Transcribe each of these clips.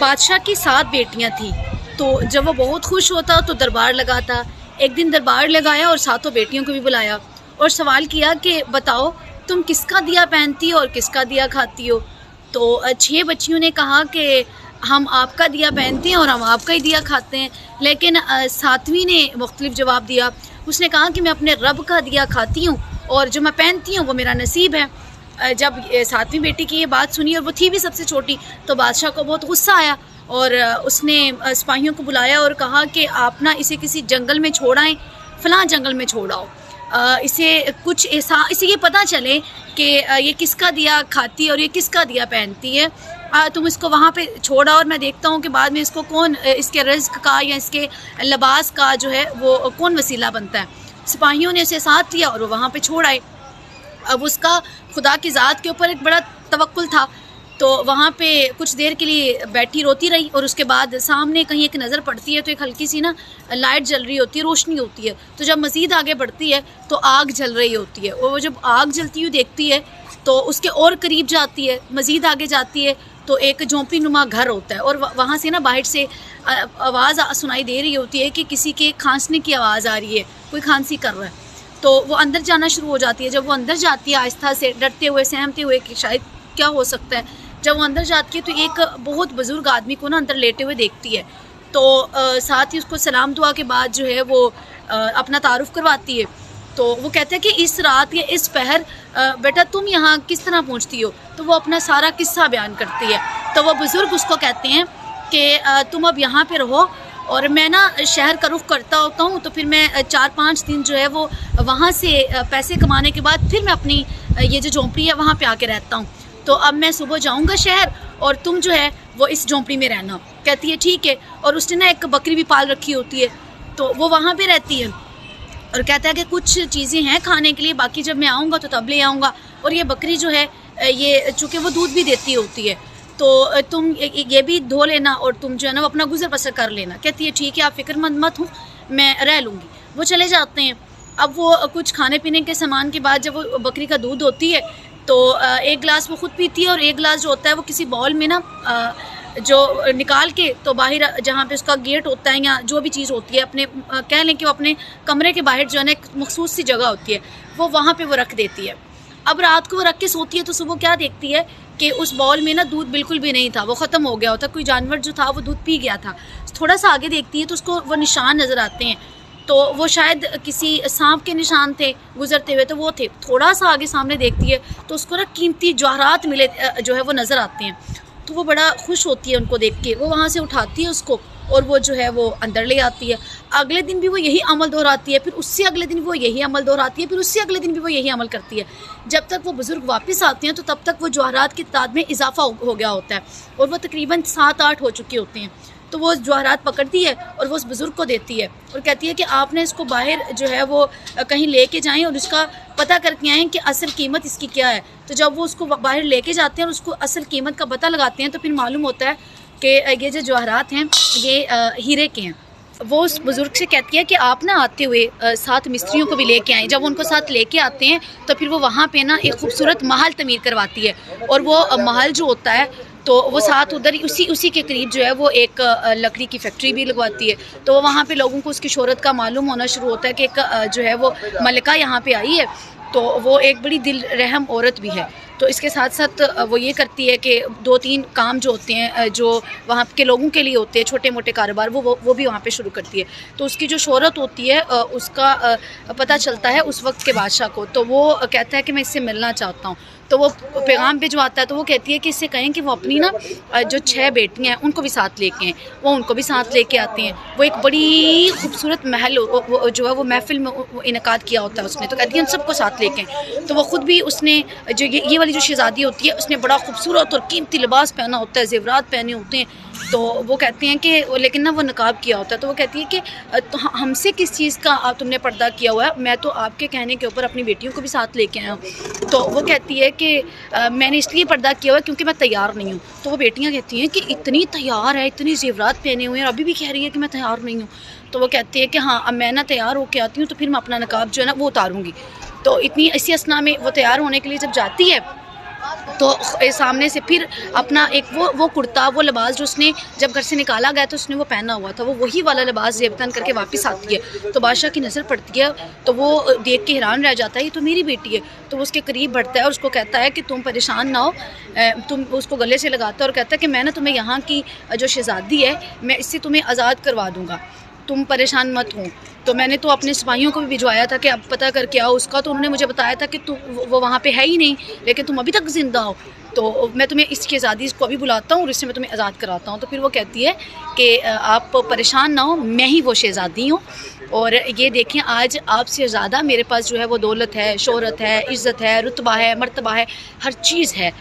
بادشاہ کی 7 بیٹیاں تھیں، تو جب وہ بہت خوش ہوتا تو دربار لگاتا۔ ایک دن دربار لگایا اور 7 بیٹیوں کو بھی بلایا اور سوال کیا کہ بتاؤ تم کس کا دیا پہنتی ہو اور کس کا دیا کھاتی ہو؟ تو 6 بچیوں نے کہا کہ ہم آپ کا دیا پہنتے ہیں اور ہم آپ کا ہی دیا کھاتے ہیں، لیکن 7ویں نے مختلف جواب دیا۔ اس نے کہا کہ میں اپنے رب کا دیا کھاتی ہوں اور جو میں پہنتی ہوں وہ میرا نصیب ہے۔ جب 7ویں بیٹی کی یہ بات سنی اور وہ تھی بھی سب سے چھوٹی، تو بادشاہ کو بہت غصہ آیا اور اس نے سپاہیوں کو بلایا اور کہا کہ آپ نا اسے کسی جنگل میں چھوڑ آئیں، فلاں جنگل میں چھوڑ آؤ، اسے یہ پتہ چلے کہ یہ کس کا دیا کھاتی ہے اور یہ کس کا دیا پہنتی ہے۔ تم اس کو وہاں پہ چھوڑا اور میں دیکھتا ہوں کہ بعد میں اس کو کون اس کے رزق کا یا اس کے لباس کا جو ہے وہ کون وسیلہ بنتا ہے۔ سپاہیوں نے اسے ساتھ لیا اور وہ وہاں پہ چھوڑ آئے۔ اب اس کا خدا کی ذات کے اوپر ایک بڑا توکل تھا، تو وہاں پہ کچھ دیر کے لیے بیٹھی روتی رہی، اور اس کے بعد سامنے کہیں ایک نظر پڑتی ہے تو ایک ہلکی سی نا لائٹ جل رہی ہوتی ہے، روشنی ہوتی ہے، تو جب مزید آگے بڑھتی ہے تو آگ جل رہی ہوتی ہے، اور وہ جب آگ جلتی ہوئی دیکھتی ہے تو اس کے اور قریب جاتی ہے، مزید آگے جاتی ہے تو ایک جھونپڑی نما گھر ہوتا ہے، اور وہاں سے نا باہر سے آواز سنائی دے رہی ہوتی ہے کہ کسی کے کھانسنے کی آواز آ رہی ہے، کوئی کھانسی کر رہا ہے۔ تو وہ اندر جانا شروع ہو جاتی ہے۔ جب وہ اندر جاتی ہے آہستہ سے، ڈرتے ہوئے سہمتے ہوئے کہ شاید کیا ہو سکتا ہے، جب وہ اندر جاتی ہے تو ایک بہت بزرگ آدمی کو نا اندر لیٹے ہوئے دیکھتی ہے، تو ساتھ ہی اس کو سلام دعا کے بعد جو ہے وہ اپنا تعارف کرواتی ہے۔ تو وہ کہتا ہے کہ اس رات یا اس پہر بیٹا تم یہاں کس طرح پہنچتی ہو؟ تو وہ اپنا سارا قصہ بیان کرتی ہے۔ تو وہ بزرگ اس کو کہتے ہیں کہ تم اب یہاں پہ رہو، اور میں نا شہر کا رخ کرتا ہوتا ہوں، تو پھر میں 4-5 دن جو ہے وہ وہاں سے پیسے کمانے کے بعد پھر میں اپنی یہ جو جھونپڑی ہے وہاں پہ آ کے رہتا ہوں، تو اب میں صبح جاؤں گا شہر اور تم جو ہے وہ اس جھونپڑی میں رہنا۔ کہتی ہے ٹھیک ہے، اور اس نے نا ایک بکری بھی پال رکھی ہوتی ہے، تو وہ وہاں پہ رہتی ہے، اور کہتا ہے کہ کچھ چیزیں ہیں کھانے کے لیے، باقی جب میں آؤں گا تو تب لے آؤں گا، اور یہ بکری جو ہے یہ چونکہ وہ دودھ بھی دیتی ہوتی ہے تو تم یہ بھی دھو لینا اور تم جو ہے نا وہ اپنا گزر بسر کر لینا۔ کہتی ہے ٹھیک ہے، آپ فکر مند مت ہوں، میں رہ لوں گی۔ وہ چلے جاتے ہیں۔ اب وہ کچھ کھانے پینے کے سامان کے بعد جب وہ بکری کا دودھ ہوتی ہے تو ایک گلاس وہ خود پیتی ہے، اور ایک گلاس جو ہوتا ہے وہ کسی باؤل میں نا جو نکال کے تو باہر جہاں پہ اس کا گیٹ ہوتا ہے یا جو بھی چیز ہوتی ہے، اپنے کہہ لیں کہ وہ اپنے کمرے کے باہر جو ہے نا ایک مخصوص سی جگہ ہوتی ہے، وہ وہاں پہ وہ رکھ دیتی ہے۔ اب رات کو وہ رکھ کے سوتی ہے تو صبح کیا دیکھتی ہے کہ اس باؤل میں نا دودھ بالکل بھی نہیں تھا، وہ ختم ہو گیا ہوتا، کوئی جانور جو تھا وہ دودھ پی گیا تھا۔ تھوڑا سا آگے دیکھتی ہے تو اس کو وہ نشان نظر آتے ہیں، تو وہ شاید کسی سانپ کے نشان تھے گزرتے ہوئے، تو وہ تھے۔ تھوڑا سا آگے سامنے دیکھتی ہے تو اس کو نا قیمتی جواہرات ملے جو ہے وہ نظر آتے ہیں، تو وہ بڑا خوش ہوتی ہے ان کو دیکھ کے۔ وہ وہاں سے اٹھاتی ہے اس کو اور وہ جو ہے وہ اندر لے آتی ہے۔ اگلے دن بھی وہ یہی عمل دہراتی ہے، پھر اس سے اگلے دن بھی وہ یہی عمل دہراتی ہے، پھر اس سے اگلے دن بھی وہ یہی عمل کرتی ہے۔ جب تک وہ بزرگ واپس آتے ہیں تو تب تک وہ جواہرات کی تعداد میں اضافہ ہو گیا ہوتا ہے، اور وہ تقریباً 7-8 ہو چکے ہوتے ہیں۔ تو وہ جواہرات پکڑتی ہے اور وہ اس بزرگ کو دیتی ہے اور کہتی ہے کہ آپ نے اس کو باہر جو ہے وہ کہیں لے کے جائیں اور اس کا پتہ کر کے آئیں کہ اصل قیمت اس کی کیا ہے۔ تو جب وہ اس کو باہر لے کے جاتے ہیں اور اس کو اصل قیمت کا پتہ لگاتے ہیں تو پھر معلوم ہوتا ہے کہ یہ جو جواہرات ہیں یہ ہیرے کے ہیں۔ وہ اس بزرگ سے کہتی ہے کہ آپ نہ آتے ہوئے 7 مستریوں کو بھی لے کے آئیں۔ جب ان کو ساتھ لے کے آتے ہیں تو پھر وہ وہاں پہ نا ایک خوبصورت محل تعمیر کرواتی ہے، اور وہ محل جو ہوتا ہے تو وہ ساتھ ادھر اسی کے قریب جو ہے وہ ایک لکڑی کی فیکٹری بھی لگواتی ہے۔ تو وہاں پہ لوگوں کو اس کی شہرت کا معلوم ہونا شروع ہوتا ہے کہ ایک جو ہے وہ ملکہ یہاں پہ آئی ہے، تو وہ ایک بڑی دل رحم عورت بھی ہے۔ تو اس کے ساتھ ساتھ وہ یہ کرتی ہے کہ 2-3 کام جو ہوتے ہیں جو وہاں کے لوگوں کے لیے ہوتے ہیں، چھوٹے موٹے کاروبار، وہ بھی وہاں پہ شروع کرتی ہے۔ تو اس کی جو شہرت ہوتی ہے اس کا پتہ چلتا ہے اس وقت کے بادشاہ کو، تو وہ کہتا ہے کہ میں اس سے ملنا چاہتا ہوں۔ تو وہ پیغام بھجواتا ہے، تو وہ کہتی ہے کہ اس سے کہیں کہ وہ اپنی نا جو 6 بیٹیاں ہیں ان کو بھی ساتھ لے کے ہیں۔ وہ ان کو بھی ساتھ لے کے آتے ہیں۔ وہ ایک بڑی خوبصورت محل جو ہے وہ محفل میں انعقاد کیا ہوتا ہے اس نے، تو کہتی ہے ان سب کو ساتھ لے کے ہیں۔ تو وہ خود بھی اس نے جو یہ والی جو شہزادی ہوتی ہے اس نے بڑا خوبصورت اور قیمتی لباس پہنا ہوتا ہے، زیورات پہنے ہوتے ہیں۔ تو وہ کہتے ہیں کہ لیکن نا وہ نقاب کیا ہوتا ہے۔ تو وہ کہتی ہے کہ ہم سے کس چیز کا تم نے پردہ کیا ہوا ہے؟ میں تو آپ کے کہنے کے اوپر اپنی بیٹیوں کو بھی ساتھ لے کے آیا ہوں۔ تو وہ کہتی ہے کہ میں نے اس لیے پردہ کیا ہوا ہے کیونکہ میں تیار نہیں ہوں۔ تو وہ بیٹیاں کہتی ہیں کہ اتنی تیار ہے، اتنی زیورات پہنے ہوئے ہیں، ابھی بھی کہہ رہی ہے کہ میں تیار نہیں ہوں۔ تو وہ کہتی ہے کہ ہاں اب میں نا تیار ہو کے آتی ہوں تو پھر میں اپنا نقاب جو ہے نا وہ اتاروں گی۔ تو اسی اسنا میں وہ تیار ہونے کے لیے جب جاتی ہے تو سامنے سے پھر اپنا ایک وہ کرتا، وہ لباس جو اس نے جب گھر سے نکالا گیا تو اس نے وہ پہنا ہوا تھا، وہ وہی والا لباس زیب تن کر کے واپس آتی ہے، تو بادشاہ کی نظر پڑتی ہے، تو وہ دیکھ کے حیران رہ جاتا ہے، یہ تو میری بیٹی ہے، تو وہ اس کے قریب بڑھتا ہے اور اس کو کہتا ہے کہ تم پریشان نہ ہو، تم اس کو گلے سے لگاتا ہے اور کہتا ہے کہ میں نے تمہیں یہاں کی جو شہزادی ہے میں اس سے تمہیں آزاد کروا دوں گا، تم پریشان مت ہو۔ تو میں نے تو اپنے سپاہیوں کو بھی بھجوایا تھا کہ اب پتہ کر کے آؤ اس کا، تو انہوں نے مجھے بتایا تھا کہ وہ وہاں پہ ہے ہی نہیں، لیکن تم ابھی تک زندہ ہو، تو میں تمہیں اس شہزادی کو ابھی بلاتا ہوں اور اس سے میں تمہیں آزاد کراتا ہوں۔ تو پھر وہ کہتی ہے کہ آپ پریشان نہ ہو، میں ہی وہ شہزادی ہوں، اور یہ دیکھیں آج آپ سے زیادہ میرے پاس جو ہے وہ دولت ہے، شہرت ہے، عزت ہے، رتبہ ہے، مرتبہ ہے، ہر چیز ہے،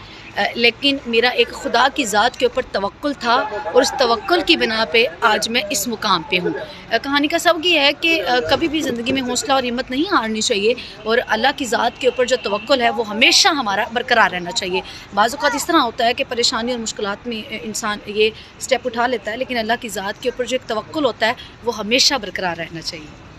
لیکن میرا ایک خدا کی ذات کے اوپر توکل تھا اور اس توکل کی بنا پہ آج میں اس مقام پہ ہوں۔ کہانی کا سبق یہ ہے کہ کبھی بھی زندگی میں حوصلہ اور ہمت نہیں ہارنی چاہیے، اور اللہ کی ذات کے اوپر جو توکل ہے وہ ہمیشہ ہمارا برقرار رہنا چاہیے۔ بعض اوقات اس طرح ہوتا ہے کہ پریشانی اور مشکلات میں انسان یہ سٹیپ اٹھا لیتا ہے، لیکن اللہ کی ذات کے اوپر جو ایک توکل ہوتا ہے وہ ہمیشہ برقرار رہنا چاہیے۔